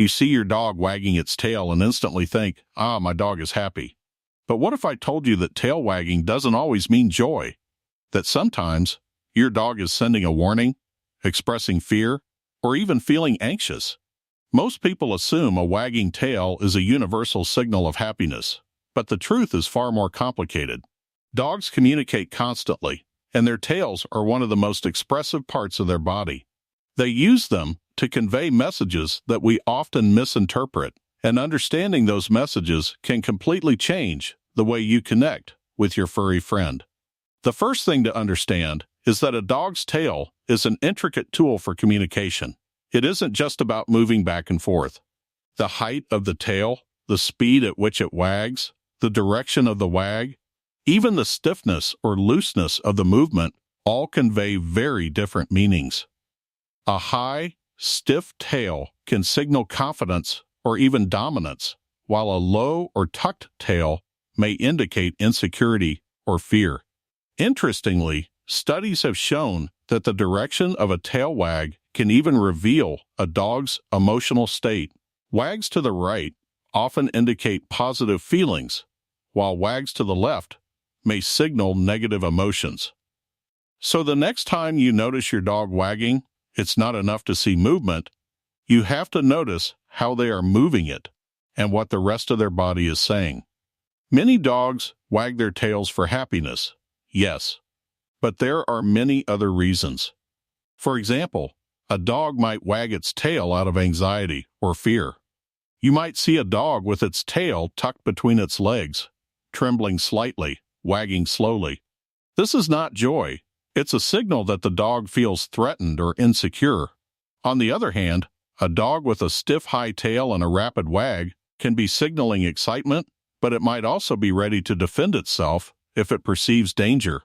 You see your dog wagging its tail and instantly think, ah, my dog is happy. But what if I told you that tail wagging doesn't always mean joy? That sometimes your dog is sending a warning, expressing fear, or even feeling anxious? Most people assume a wagging tail is a universal signal of happiness, but the truth is far more complicated. Dogs communicate constantly, and their tails are one of the most expressive parts of their body. They use them to convey messages that we often misinterpret, and understanding those messages can completely change the way you connect with your furry friend. The first thing to understand is that a dog's tail is an intricate tool for communication. It isn't just about moving back and forth. The height of the tail, the speed at which it wags, the direction of the wag, even the stiffness or looseness of the movement all convey very different meanings. A high, stiff tail can signal confidence or even dominance, while a low or tucked tail may indicate insecurity or fear. Interestingly, studies have shown that the direction of a tail wag can even reveal a dog's emotional state. Wags to the right often indicate positive feelings, while wags to the left may signal negative emotions. So the next time you notice your dog wagging, it's not enough to see movement. You have to notice how they are moving it and what the rest of their body is saying. Many dogs wag their tails for happiness, yes, but there are many other reasons. For example, a dog might wag its tail out of anxiety or fear. You might see a dog with its tail tucked between its legs, trembling slightly, wagging slowly. This is not joy. It's a signal that the dog feels threatened or insecure. On the other hand, a dog with a stiff high tail and a rapid wag can be signaling excitement, but it might also be ready to defend itself if it perceives danger.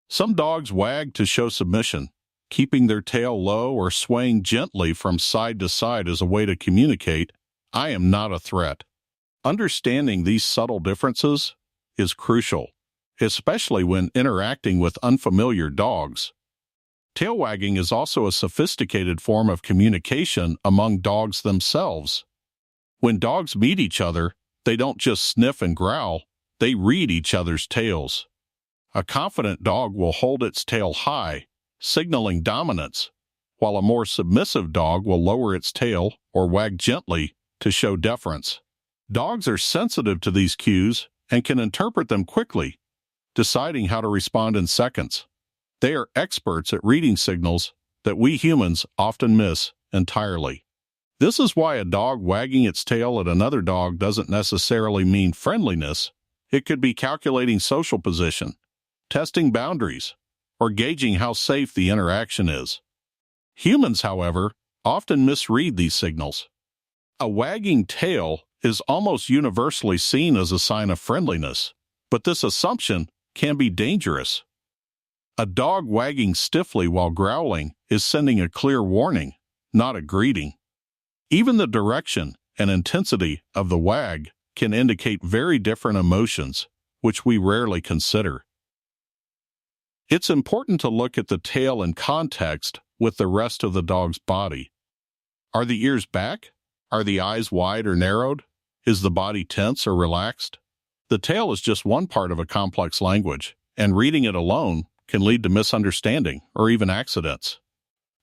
Some dogs wag to show submission, keeping their tail low or swaying gently from side to side as a way to communicate, I am not a threat. Understanding these subtle differences is crucial, especially when interacting with unfamiliar dogs. Tail wagging is also a sophisticated form of communication among dogs themselves. When dogs meet each other, they don't just sniff and growl, they read each other's tails. A confident dog will hold its tail high, signaling dominance, while a more submissive dog will lower its tail or wag gently to show deference. Dogs are sensitive to these cues and can interpret them quickly, deciding how to respond in seconds. They are experts at reading signals that we humans often miss entirely. This is why a dog wagging its tail at another dog doesn't necessarily mean friendliness. It could be calculating social position, testing boundaries, or gauging how safe the interaction is. Humans, however, often misread these signals. A wagging tail is almost universally seen as a sign of friendliness, but this assumption can be dangerous. A dog wagging stiffly while growling is sending a clear warning, not a greeting. Even the direction and intensity of the wag can indicate very different emotions, which we rarely consider. It's important to look at the tail in context with the rest of the dog's body. Are the ears back? Are the eyes wide or narrowed? Is the body tense or relaxed? The tail is just one part of a complex language, and reading it alone can lead to misunderstanding or even accidents.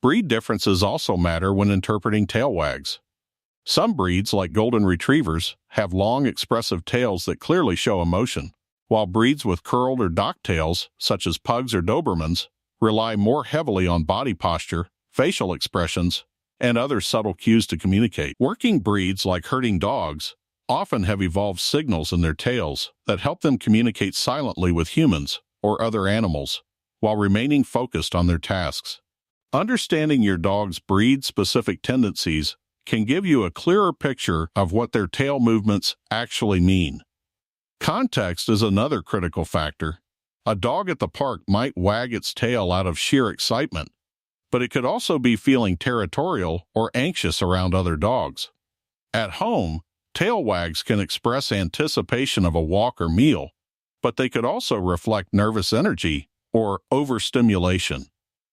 Breed differences also matter when interpreting tail wags. Some breeds, like golden retrievers, have long, expressive tails that clearly show emotion, while breeds with curled or docked tails, such as pugs or Dobermans, rely more heavily on body posture, facial expressions, and other subtle cues to communicate. Working breeds, like herding dogs, often have evolved signals in their tails that help them communicate silently with humans or other animals, while remaining focused on their tasks. Understanding your dog's breed-specific tendencies can give you a clearer picture of what their tail movements actually mean. Context is another critical factor. A dog at the park might wag its tail out of sheer excitement, but it could also be feeling territorial or anxious around other dogs. At home, tail wags can express anticipation of a walk or meal, but they could also reflect nervous energy or overstimulation.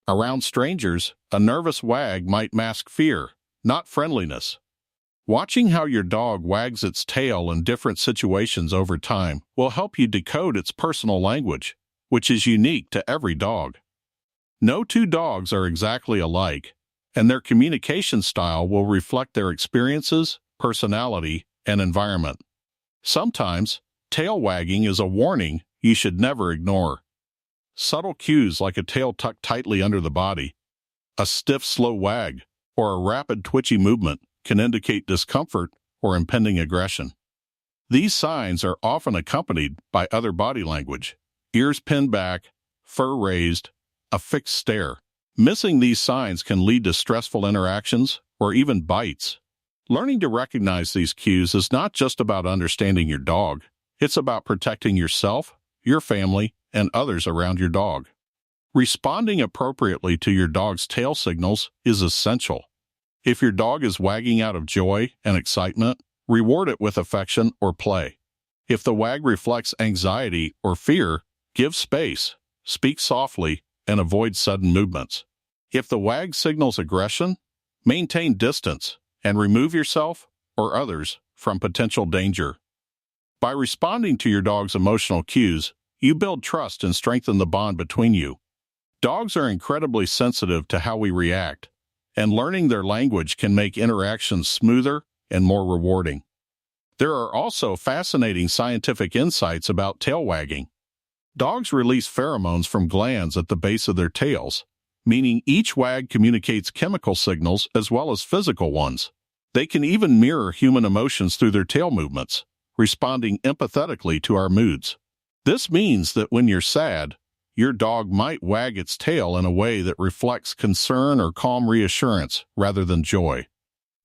Around strangers, a nervous wag might mask fear, not friendliness. Watching how your dog wags its tail in different situations over time will help you decode its personal language, which is unique to every dog. No two dogs are exactly alike, and their communication style will reflect their experiences, personality, and environment. Sometimes, tail wagging is a warning you should never ignore. Subtle cues like a tail tucked tightly under the body, a stiff, slow wag, or a rapid, twitchy movement can indicate discomfort or impending aggression. These signs are often accompanied by other body language: ears pinned back, fur raised, a fixed stare. Missing these signs can lead to stressful interactions or even bites. Learning to recognize these cues is not just about understanding your dog, it's about protecting yourself, your family, and others around your dog. Responding appropriately to your dog's tail signals is essential. If your dog is wagging out of joy and excitement, reward it with affection or play. If the wag reflects anxiety or fear, give space, speak softly, and avoid sudden movements. If the wag signals aggression, maintain distance and remove yourself or others from potential danger. By responding to your dog's emotional cues, you build trust and strengthen the bond between you. Dogs are incredibly sensitive to how we react, and learning their language can make interactions smoother and more rewarding. There are also fascinating scientific insights about tail wagging. Dogs release pheromones from glands at the base of their tails, meaning each wag communicates chemical signals as well as physical ones. They can even mirror human emotions through their tail movements, responding empathetically to our moods. This means that when you're sad, your dog might wag its tail in a way that reflects concern or calm reassurance rather than joy.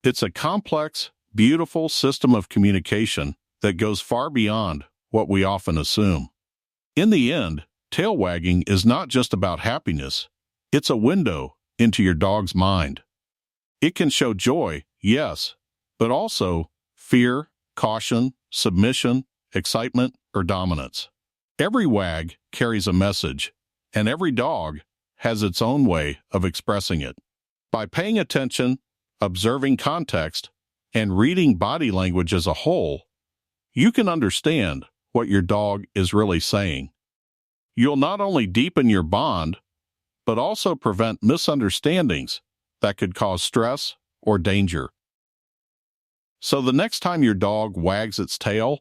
It's a complex, beautiful system of communication that goes far beyond what we often assume. In the end, tail wagging is not just about happiness, it's a window into your dog's mind. It can show joy, yes, but also fear, caution, submission, excitement, or dominance. Every wag carries a message, and every dog has its own way of expressing it. By paying attention, observing context, and reading body language as a whole, you can understand what your dog is really saying. You'll not only deepen your bond, but also prevent misunderstandings that could cause stress or danger. So the next time your dog wags its tail,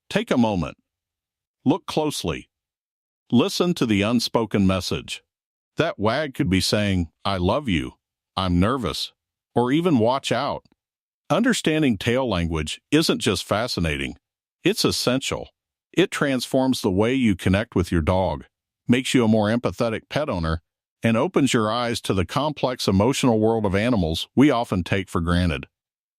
take a moment. Look closely. Listen to the unspoken message. That wag could be saying, "I love you," "I'm nervous," or even "watch out." Understanding tail language isn't just fascinating, it's essential. It transforms the way you connect with your dog, makes you a more empathetic pet owner, and opens your eyes to the complex emotional world of animals we often take for granted.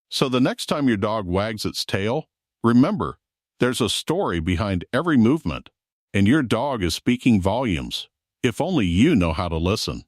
So the next time your dog wags its tail, remember, there's a story behind every movement, and your dog is speaking volumes, if only you know how to listen.